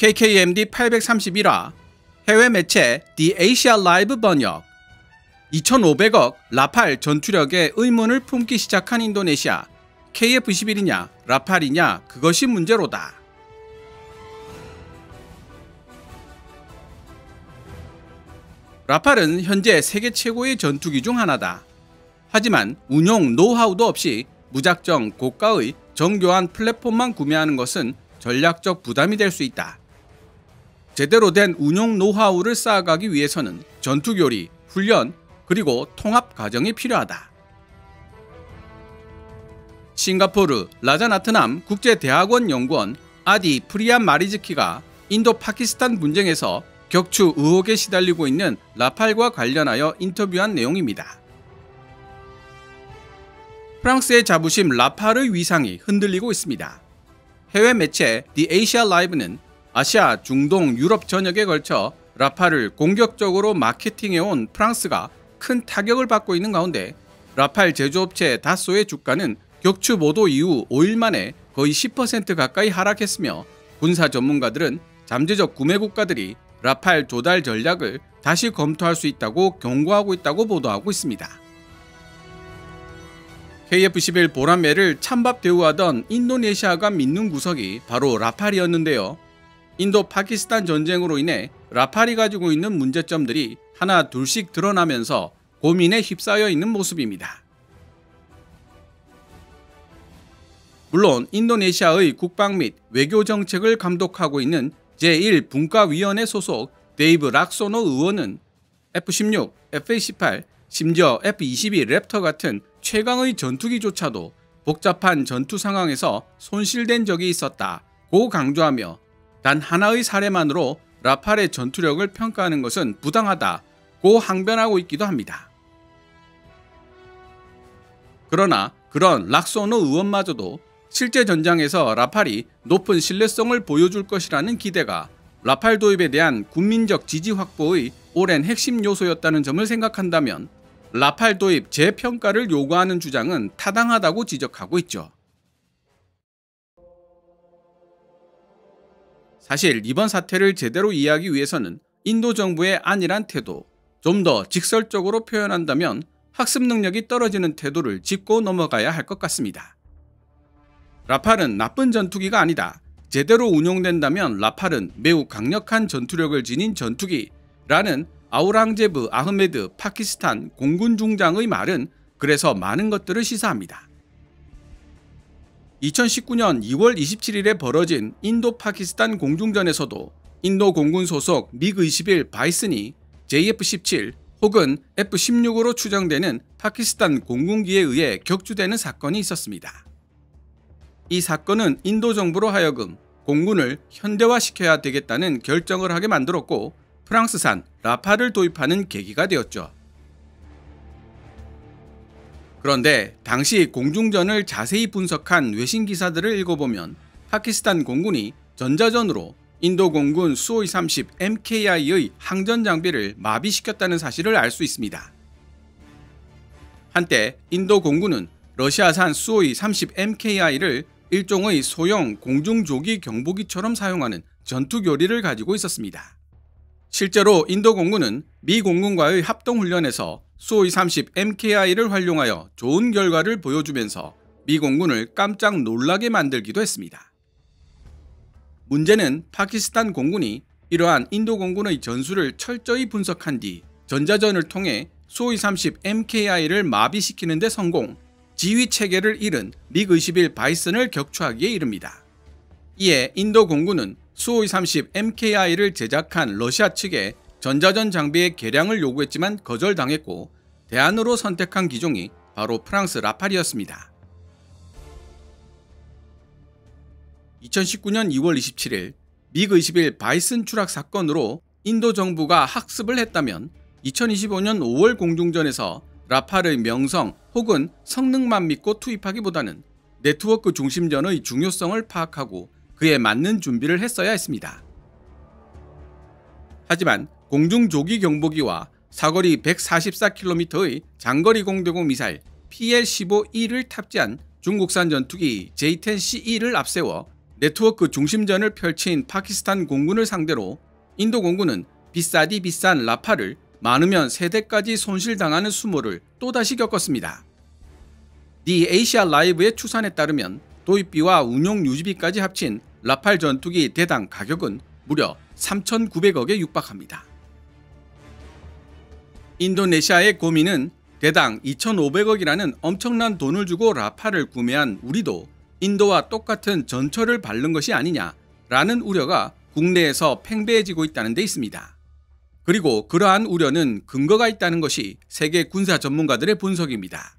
KKMD 831화 해외 매체 The Asia Live 번역 2,500억 라팔 전투력에 의문을 품기 시작한 인도네시아. KF-21이냐 라팔이냐 그것이 문제로다. 라팔은 현재 세계 최고의 전투기 중 하나다. 하지만 운용 노하우도 없이 무작정 고가의 정교한 플랫폼만 구매하는 것은 전략적 부담이 될 수 있다. 제대로 된 운용 노하우를 쌓아가기 위해서는 전투교리, 훈련, 그리고 통합 과정이 필요하다. 싱가포르 라자나트남 국제대학원 연구원 아디 프리안 마리즈키가 인도 파키스탄 분쟁에서 격추 의혹에 시달리고 있는 라팔과 관련하여 인터뷰한 내용입니다. 프랑스의 자부심 라팔의 위상이 흔들리고 있습니다. 해외 매체 The Asia Live는 아시아, 중동, 유럽 전역에 걸쳐 라팔을 공격적으로 마케팅해온 프랑스가 큰 타격을 받고 있는 가운데 라팔 제조업체 다소의 주가는 격추 보도 이후 5일 만에 거의 10% 가까이 하락했으며 군사 전문가들은 잠재적 구매 국가들이 라팔 조달 전략을 다시 검토할 수 있다고 경고하고 있다고 보도하고 있습니다. KF-21 보란매를 찬밥 대우하던 인도네시아가 믿는 구석이 바로 라팔이었는데요. 인도 파키스탄 전쟁으로 인해 라팔이 가지고 있는 문제점들이 하나 둘씩 드러나면서 고민에 휩싸여 있는 모습입니다. 물론 인도네시아의 국방 및 외교 정책을 감독하고 있는 제1분과위원회 소속 데이브 락소노 의원은 F-16, F-18, 심지어 F-22 랩터 같은 최강의 전투기조차도 복잡한 전투 상황에서 손실된 적이 있었다고 강조하며 단 하나의 사례만으로 라팔의 전투력을 평가하는 것은 부당하다고 항변하고 있기도 합니다. 그러나 그런 락소노 의원마저도 실제 전장에서 라팔이 높은 신뢰성을 보여줄 것이라는 기대가 라팔 도입에 대한 국민적 지지 확보의 오랜 핵심 요소였다는 점을 생각한다면 라팔 도입 재평가를 요구하는 주장은 타당하다고 지적하고 있죠. 사실 이번 사태를 제대로 이해하기 위해서는 인도 정부의 안일한 태도, 좀 더 직설적으로 표현한다면 학습 능력이 떨어지는 태도를 짚고 넘어가야 할 것 같습니다. 라팔은 나쁜 전투기가 아니다. 제대로 운용된다면 라팔은 매우 강력한 전투력을 지닌 전투기라는 아우랑제브 아흐메드 파키스탄 공군 중장의 말은 그래서 많은 것들을 시사합니다. 2019년 2월 27일에 벌어진 인도 파키스탄 공중전에서도 인도 공군 소속 미그-21 바이슨이 JF-17 혹은 F-16으로 추정되는 파키스탄 공군기에 의해 격추되는 사건이 있었습니다. 이 사건은 인도 정부로 하여금 공군을 현대화시켜야 되겠다는 결정을 하게 만들었고 프랑스산 라팔을 도입하는 계기가 되었죠. 그런데 당시 공중전을 자세히 분석한 외신 기사들을 읽어보면 파키스탄 공군이 전자전으로 인도 공군 수호이-30 MKI의 항전 장비를 마비시켰다는 사실을 알 수 있습니다. 한때 인도 공군은 러시아산 수호이-30 MKI를 일종의 소형 공중조기 경보기처럼 사용하는 전투교리를 가지고 있었습니다. 실제로 인도 공군은 미 공군과의 합동훈련에서 수호이-30 MKI를 활용하여 좋은 결과를 보여주면서 미 공군을 깜짝 놀라게 만들기도 했습니다. 문제는 파키스탄 공군이 이러한 인도 공군의 전술을 철저히 분석한 뒤 전자전을 통해 수호이-30 MKI를 마비시키는 데 성공, 지휘체계를 잃은 미그-21 바이슨을 격추하기에 이릅니다. 이에 인도 공군은 수호이-30 MKI를 제작한 러시아 측에 전자전 장비의 개량을 요구했지만 거절당했고 대안으로 선택한 기종이 바로 프랑스 라팔이었습니다. 2019년 2월 27일 미그-21 바이슨 추락 사건으로 인도 정부가 학습을 했다면 2025년 5월 공중전에서 라팔의 명성 혹은 성능만 믿고 투입하기보다는 네트워크 중심전의 중요성을 파악하고 그에 맞는 준비를 했어야 했습니다. 하지만 공중조기 경보기와 사거리 144km의 장거리 공대공 미사일 PL-15E를 탑재한 중국산 전투기 J-10CE를 앞세워 네트워크 중심전을 펼친 파키스탄 공군을 상대로 인도 공군은 비싸디 비싼 라파를 많으면 3대까지 손실당하는 수모를 또다시 겪었습니다. 디 에이시아 라이브의 추산에 따르면 도입비와 운용 유지비까지 합친 라팔 전투기 대당 가격은 무려 3,900억에 육박합니다. 인도네시아의 고민은 대당 2,500억이라는 엄청난 돈을 주고 라팔을 구매한 우리도 인도와 똑같은 전철을 밟는 것이 아니냐라는 우려가 국내에서 팽배해지고 있다는 데 있습니다. 그리고 그러한 우려는 근거가 있다는 것이 세계 군사 전문가들의 분석입니다.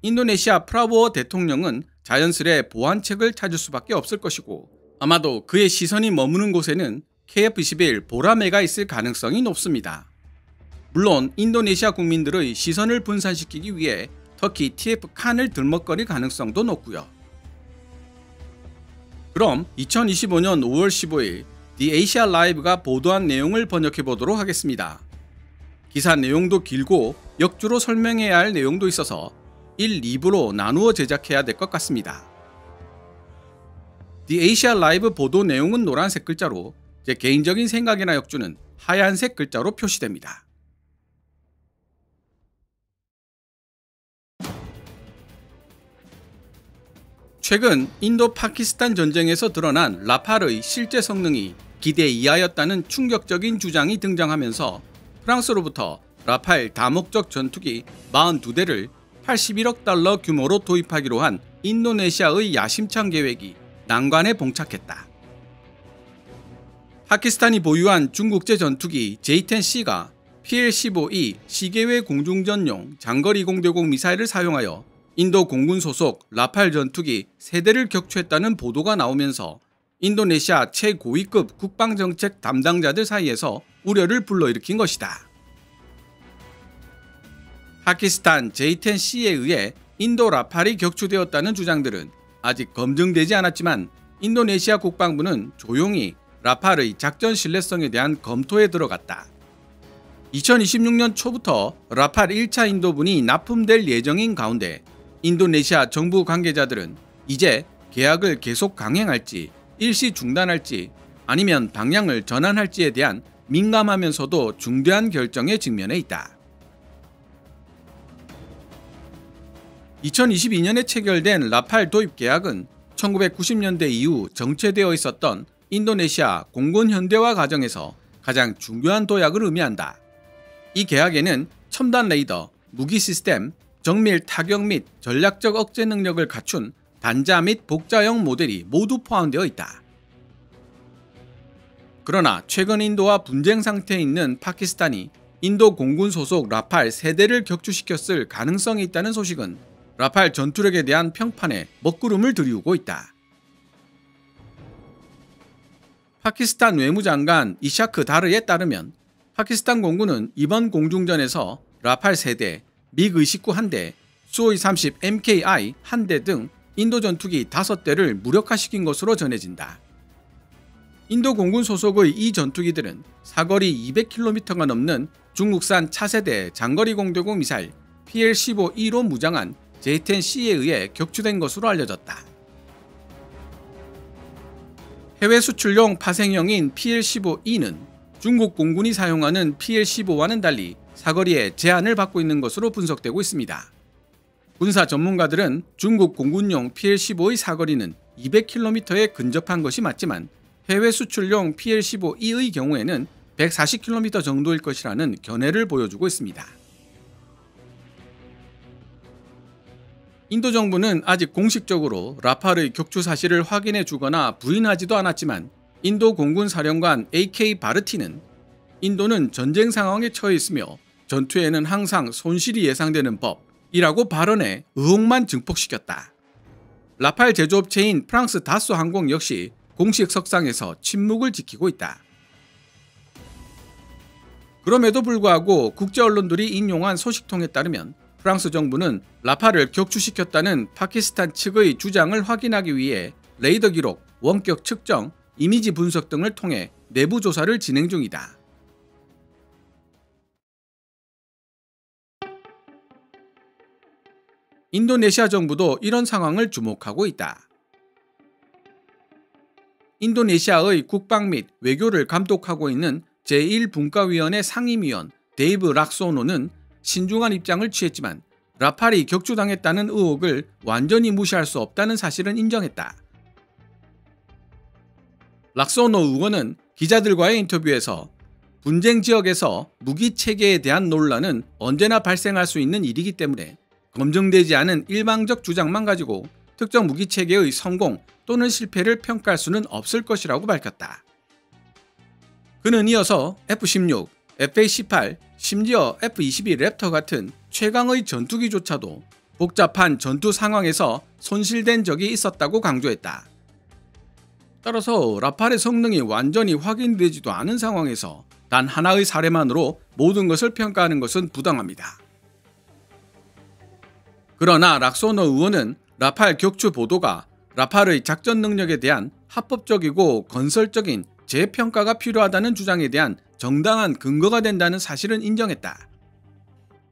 인도네시아 프라보워 대통령은 자연스레 보완책을 찾을 수밖에 없을 것이고 아마도 그의 시선이 머무는 곳에는 KF-21 보라매가 있을 가능성이 높습니다. 물론 인도네시아 국민들의 시선을 분산시키기 위해 터키 TF-칸을 들먹거릴 가능성도 높고요. 그럼 2025년 5월 15일 디 에이시아 라이브가 보도한 내용을 번역해 보도록 하겠습니다. 기사 내용도 길고 역주로 설명해야 할 내용도 있어서 1, 2부로 나누어 제작해야 될 것 같습니다. 디 에이시아 라이브 보도 내용은 노란색 글자로 제 개인적인 생각이나 역주는 하얀색 글자로 표시됩니다. 최근 인도 파키스탄 전쟁에서 드러난 라팔의 실제 성능이 기대 이하였다는 충격적인 주장이 등장하면서 프랑스로부터 라팔 다목적 전투기 42대를 81억 달러 규모로 도입하기로 한 인도네시아의 야심찬 계획이 난관에 봉착했다. 파키스탄이 보유한 중국제 전투기 J-10C가 PL-15E 시계외 공중전용 장거리 공대공 미사일을 사용하여 인도 공군 소속 라팔 전투기 3대를 격추했다는 보도가 나오면서 인도네시아 최고위급 국방정책 담당자들 사이에서 우려를 불러일으킨 것이다. 파키스탄 J-10C에 의해 인도 라팔이 격추되었다는 주장들은 아직 검증되지 않았지만 인도네시아 국방부는 조용히 라팔의 작전 신뢰성에 대한 검토에 들어갔다. 2026년 초부터 라팔 1차 인도분이 납품될 예정인 가운데 인도네시아 정부 관계자들은 이제 계약을 계속 강행할지 일시 중단할지 아니면 방향을 전환할지에 대한 민감하면서도 중대한 결정에 직면해 있다. 2022년에 체결된 라팔 도입 계약은 1990년대 이후 정체되어 있었던 인도네시아 공군 현대화 과정에서 가장 중요한 도약을 의미한다. 이 계약에는 첨단 레이더, 무기 시스템, 정밀 타격 및 전략적 억제 능력을 갖춘 단자 및 복자형 모델이 모두 포함되어 있다. 그러나 최근 인도와 분쟁 상태에 있는 파키스탄이 인도 공군 소속 라팔 3대를 격추시켰을 가능성이 있다는 소식은 라팔 전투력에 대한 평판에 먹구름을 들이우고 있다. 파키스탄 외무장관 이샤크 다르에 따르면 파키스탄 공군은 이번 공중전에서 라팔 3대, 미그-29 1대, 수호이-30 MKI 1대 등 인도 전투기 5대를 무력화시킨 것으로 전해진다. 인도 공군 소속의 이 전투기들은 사거리 200km가 넘는 중국산 차세대 장거리 공대공 미사일 PL-15E로 무장한 J-10C에 의해 격추된 것으로 알려졌다. 해외 수출용 파생형인 PL-15E는 중국 공군이 사용하는 PL-15와는 달리 사거리에 제한을 받고 있는 것으로 분석되고 있습니다. 군사 전문가들은 중국 공군용 PL-15의 사거리는 200km에 근접한 것이 맞지만 해외 수출용 PL-15E의 경우에는 140km 정도일 것이라는 견해를 보여주고 있습니다. 인도 정부는 아직 공식적으로 라팔의 격추 사실을 확인해 주거나 부인하지도 않았지만 인도 공군 사령관 AK 바르티는 인도는 전쟁 상황에 처해 있으며 전투에는 항상 손실이 예상되는 법이라고 발언해 의혹만 증폭시켰다. 라팔 제조업체인 프랑스 다소 항공 역시 공식 석상에서 침묵을 지키고 있다. 그럼에도 불구하고 국제 언론들이 인용한 소식통에 따르면 프랑스 정부는 라팔을 격추시켰다는 파키스탄 측의 주장을 확인하기 위해 레이더 기록, 원격 측정, 이미지 분석 등을 통해 내부 조사를 진행 중이다. 인도네시아 정부도 이런 상황을 주목하고 있다. 인도네시아의 국방 및 외교를 감독하고 있는 제1분과위원회 상임위원 데이브 락소노는 신중한 입장을 취했지만 라팔이 격추당했다는 의혹을 완전히 무시할 수 없다는 사실은 인정했다. 락소노 의원은 기자들과의 인터뷰에서 분쟁 지역에서 무기 체계에 대한 논란은 언제나 발생할 수 있는 일이기 때문에 검증되지 않은 일방적 주장만 가지고 특정 무기 체계의 성공 또는 실패를 평가할 수는 없을 것이라고 밝혔다. 그는 이어서 F-16, F-18, 심지어 F-22 랩터 같은 최강의 전투기조차도 복잡한 전투 상황에서 손실된 적이 있었다고 강조했다. 따라서 라팔의 성능이 완전히 확인되지도 않은 상황에서 단 하나의 사례만으로 모든 것을 평가하는 것은 부당합니다. 그러나 락소노 의원은 라팔 격추 보도가 라팔의 작전 능력에 대한 합법적이고 건설적인 재평가가 필요하다는 주장에 대한 정당한 근거가 된다는 사실은 인정했다.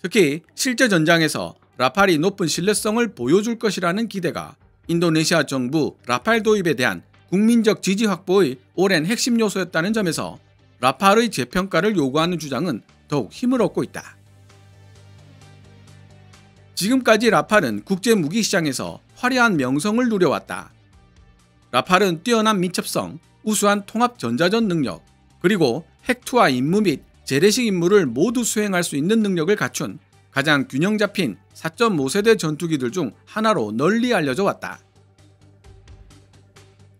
특히 실제 전장에서 라팔이 높은 신뢰성을 보여줄 것이라는 기대가 인도네시아 정부 라팔 도입에 대한 국민적 지지 확보의 오랜 핵심 요소였다는 점에서 라팔의 재평가를 요구하는 주장은 더욱 힘을 얻고 있다. 지금까지 라팔은 국제무기시장에서 화려한 명성을 누려왔다. 라팔은 뛰어난 민첩성, 우수한 통합 전자전 능력, 그리고 핵투하 임무 및 재래식 임무를 모두 수행할 수 있는 능력을 갖춘 가장 균형 잡힌 4.5세대 전투기들 중 하나로 널리 알려져 왔다.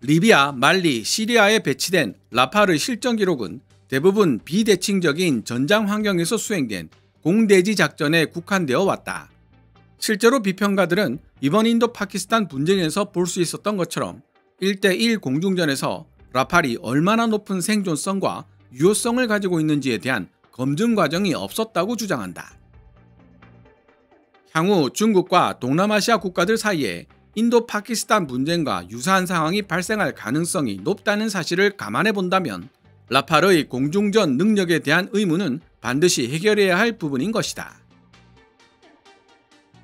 리비아, 말리, 시리아에 배치된 라팔의 실전 기록은 대부분 비대칭적인 전장 환경에서 수행된 공대지 작전에 국한되어 왔다. 실제로 비평가들은 이번 인도 파키스탄 분쟁에서 볼 수 있었던 것처럼 1대1 공중전에서 라팔이 얼마나 높은 생존성과 유효성을 가지고 있는지에 대한 검증 과정이 없었다고 주장한다. 향후 중국과 동남아시아 국가들 사이에 인도 파키스탄 분쟁과 유사한 상황이 발생할 가능성이 높다는 사실을 감안해 본다면 라팔의 공중전 능력에 대한 의문은 반드시 해결해야 할 부분인 것이다.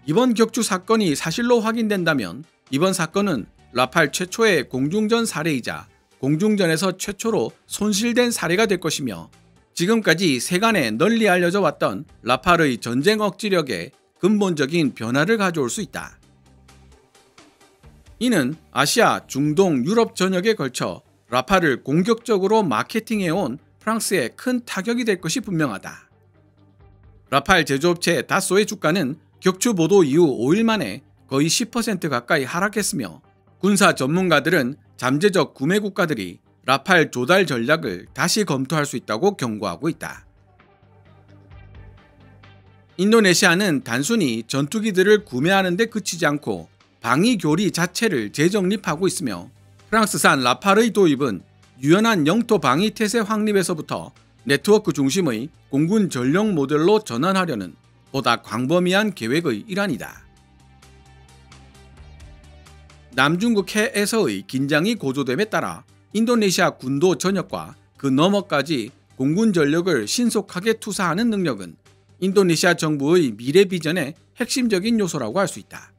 이번 격추 사건이 사실로 확인된다면 이번 사건은 라팔 최초의 공중전 사례이자 공중전에서 최초로 손실된 사례가 될 것이며 지금까지 세간에 널리 알려져 왔던 라팔의 전쟁 억지력에 근본적인 변화를 가져올 수 있다. 이는 아시아, 중동, 유럽 전역에 걸쳐 라팔을 공격적으로 마케팅해온 프랑스에 큰 타격이 될 것이 분명하다. 라팔 제조업체 다소의 주가는 격추 보도 이후 5일 만에 거의 10% 가까이 하락했으며 군사 전문가들은 잠재적 구매 국가들이 라팔 조달 전략을 다시 검토할 수 있다고 경고하고 있다. 인도네시아는 단순히 전투기들을 구매하는 데 그치지 않고 방위 교리 자체를 재정립하고 있으며 프랑스산 라팔의 도입은 유연한 영토 방위 태세 확립에서부터 네트워크 중심의 공군 전력 모델로 전환하려는 보다 광범위한 계획의 일환이다. 남중국 해에서의 긴장이 고조됨에 따라 인도네시아 군도 전역과 그 너머까지 공군 전력을 신속하게 투사하는 능력은 인도네시아 정부의 미래 비전의 핵심적인 요소라고 할 수 있다.